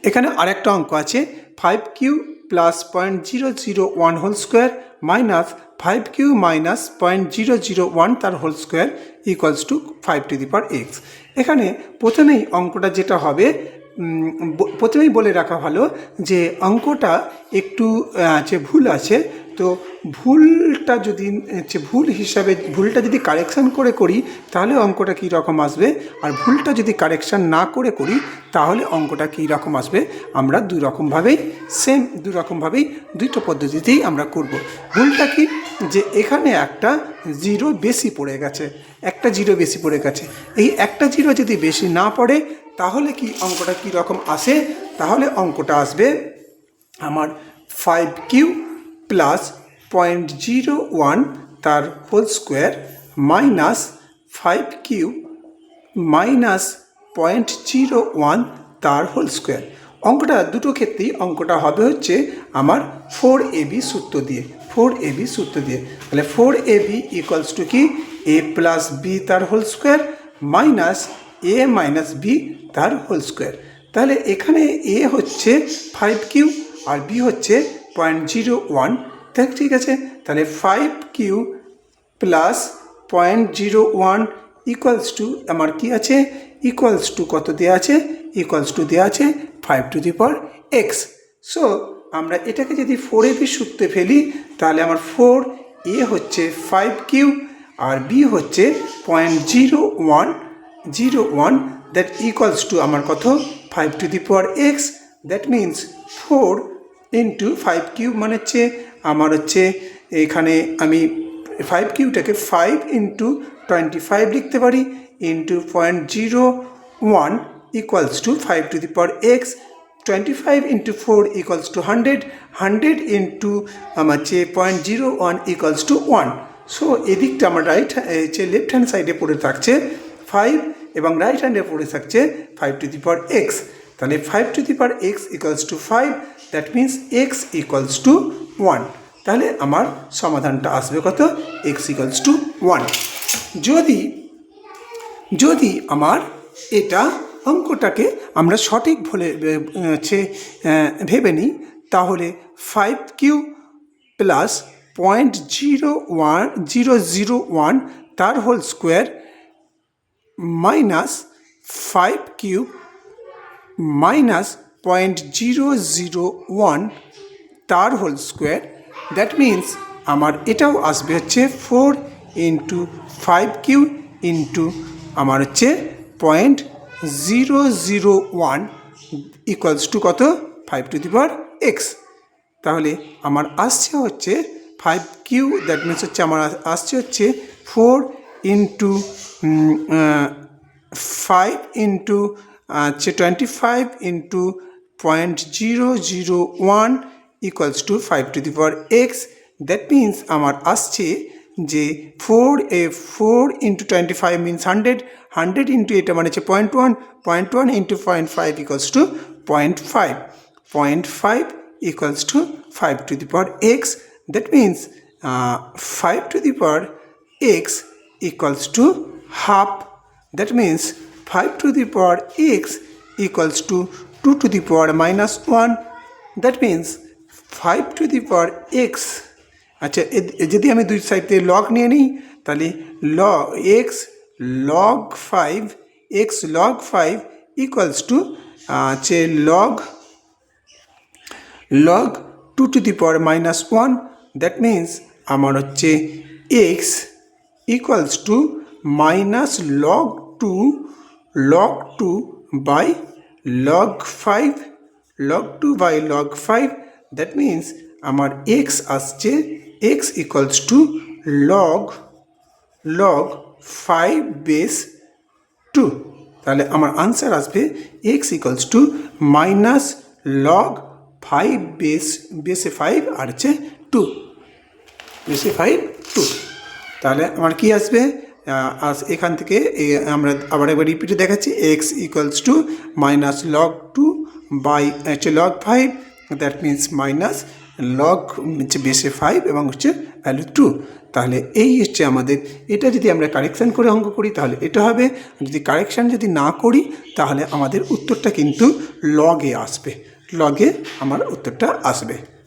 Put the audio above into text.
এখানে আরেকটা অঙ্ক আছে 5q plus 0.001 whole square minus 5q minus 0.001 তার whole square equals to 5⁴x। এখানে প্রথমেই অঙ্কটা যেটা হবে, প্রথমেই বলে রাখা ভালো যে অঙ্কটা একটু ভুল আছে। তো ভুলটা যদি ভুল হিসাবে ভুলটা যদি কারেকশান করে করি তাহলে অঙ্কটা কী রকম আসবে, আর ভুলটা যদি কারেকশান না করে করি তাহলে অঙ্কটা কী রকম আসবে, আমরা দুই রকমভাবেই দুটো পদ্ধতিতেই আমরা করব। ভুলটা কি, যে এখানে একটা জিরো বেশি পড়ে গেছে, এই একটা জিরো যদি বেশি না পড়ে তাহলে কি অঙ্কটা কী রকম আসে, তাহলে অঙ্কটা আসবে আমার 5q প্লাস 0.01 তার whole square minus 5q minus 0.01 তার হোল স্কোয়ার। অঙ্কটা দুটো ক্ষেত্রেই অঙ্কটা হবে হচ্ছে আমার 4ab সূত্র দিয়ে, তাহলে 4ab ইকুয়ালস টু কি a প্লাস বি তার whole square minus a minus B তার হোল স্কোয়ার। তাহলে এখানে a হচ্ছে 5q আর b হচ্ছে 0.01, ঠিক আছে। তাহলে 5q প্লাস 0.01 ইকুয়ালস টু আমার কি আছে, ইকুয়ালস টু কত দেওয়া আছে, ইকুয়ালস টু দেওয়া আছে 5⁴x। সো আমরা এটাকে যদি 4ab সূত্রে ফেলি তাহলে আমার 4a হচ্ছে 5q আর b হচ্ছে 0.01 দ্যাট ইকুয়ালস টু আমার কত 5⁴x। That means 4 into 5q মানে হচ্ছে আমার হচ্ছে এখানে আমি 5qটাকে 5 ইন্টু 25 লিখতে পারি into 0.01 equals to 5⁴x। 25 into 4 equals to 100 into আমার হচ্ছে 0.01 ইকুয়ালস টু 1। সো এদিকটা আমার লেফট হ্যান্ড সাইডে পড়ে থাকছে 5 এবং রাইট হ্যান্ডে পড়ে থাকছে 5⁴x। তাহলে 5⁴x equals to 5, that means x equals two 1। তাহলে আমার সমাধানটা আসবে কত, x ইকুয়ালস টু 1। যদি আমার এটা অঙ্কটাকে আমরা সঠিক ভেবে নিই তাহলে 5q প্লাস 0.001 তার whole square minus 5q minus 0.001 তার হোল স্কোয়ার, দ্যাট মিন্স আমার এটাও আসবে হচ্ছে 4 ইন্টু 5q ইন্টু আমার হচ্ছে 0.001 ইকুয়ালস টু কত 5⁴x। তাহলে আমার আসছে হচ্ছে 5q, দ্যাট মিন্স হচ্ছে আমার আসছে হচ্ছে 4 into 5 into 25 into 0.001 equals to 5⁴x। That means আমার আসছে যে 4 ইন্টু 25 মিনস 100 ইন্টু এটা মানে হচ্ছে 0.1 into 0.5 equals to 0.5 equals to 5⁴x। That means 5⁴x equals to half. That means 5⁴x equals to 2⁻⁻1। That means 5⁴x, আচ্ছা যদি আমি দুই সাইড থেকে লগ নিয়ে নিই তাহলে x log 5 ইকুয়ালস টু হচ্ছে log 2⁻⁻1। দ্যাট মিন্স আমার হচ্ছে x equals to minus log 2 by log 5, log 5। That means আমার x আসছে x ইকুয়ালস টু log 5/2। তাহলে আমার আনসার আসবে x equals to minus log 5/5 আর হচ্ছে 2 তাহলে আমার কি আসবে, এখান থেকে আমরা আবার একবার রিপিটে দেখাচ্ছি, x equals to minus log 2 by হচ্ছে log 5, that means minus log হচ্ছে বেসে 5 এবং হচ্ছে ভ্যালু 2। তাহলে এই হচ্ছে আমাদের, এটা যদি আমরা কারেকশান করে অঙ্ক করি তাহলে এটা হবে, যদি কারেকশান যদি না করি তাহলে আমাদের উত্তরটা কিন্তু লগে আসবে, লগে আমার উত্তরটা আসবে।